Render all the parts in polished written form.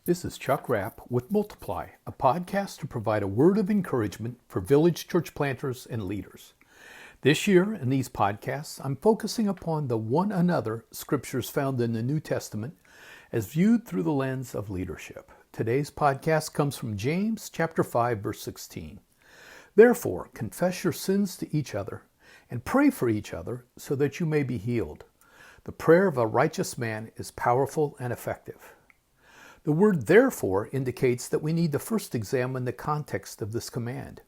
This is Chuck Rapp with Multiply, a podcast to provide a word of encouragement for village church planters and leaders. This year, in these podcasts, I'm focusing upon the one another scriptures found in the New Testament as viewed through the lens of leadership. Today's podcast comes from James chapter 5, verse 16. Therefore, confess your sins to each other and pray for each other so that you may be healed. The prayer of a righteous man is powerful and effective. The word therefore indicates that we need to first examine the context of this command.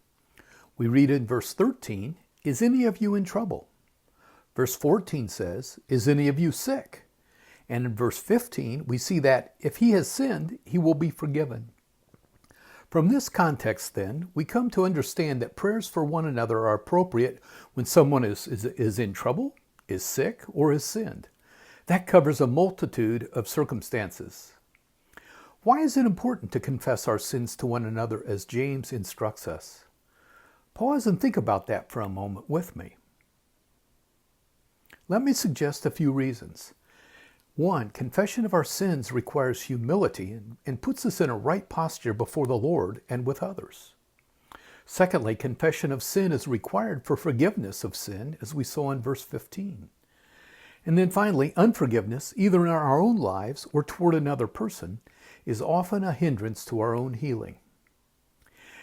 We read in verse 13, "Is any of you in trouble?" Verse 14 says, "Is any of you sick?" And in verse 15, we see that if he has sinned, he will be forgiven. From this context, then, we come to understand that prayers for one another are appropriate when someone is in trouble, is sick, or has sinned. That covers a multitude of circumstances. Why is it important to confess our sins to one another as James instructs us? Pause and think about that for a moment with me. Let me suggest a few reasons. One, confession of our sins requires humility and puts us in a right posture before the Lord and with others. Secondly, confession of sin is required for forgiveness of sin, as we saw in verse 15. And then finally, unforgiveness, either in our own lives or toward another person, is often a hindrance to our own healing.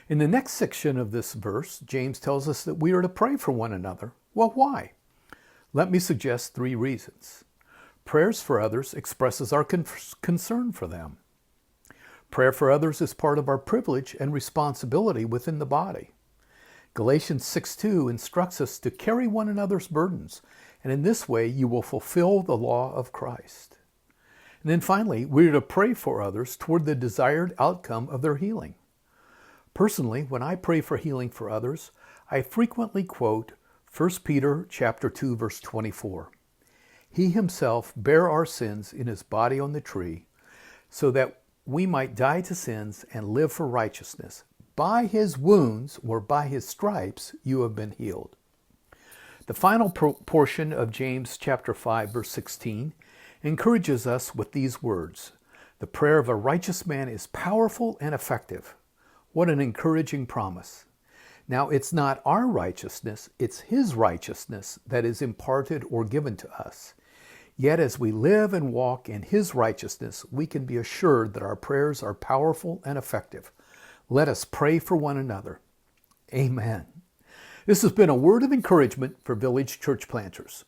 In the next section of this verse, James tells us that we are to pray for one another. Well, why? Let me suggest 3 reasons. Prayers for others expresses our concern for them. Prayer for others is part of our privilege and responsibility within the body. Galatians 6:2 instructs us to carry one another's burdens, and in this way you will fulfill the law of Christ. And then finally, we are to pray for others toward the desired outcome of their healing. Personally, when I pray for healing for others, I frequently quote 1 Peter chapter 2, verse 24. He himself bare our sins in his body on the tree, so that we might die to sins and live for righteousness. By his wounds, or by his stripes, you have been healed. The final portion of James chapter 5, verse 16 encourages us with these words. The prayer of a righteous man is powerful and effective. What an encouraging promise. Now, it's not our righteousness, it's his righteousness that is imparted or given to us. Yet as we live and walk in his righteousness, we can be assured that our prayers are powerful and effective. Let us pray for one another. Amen. This has been a word of encouragement for village church planters.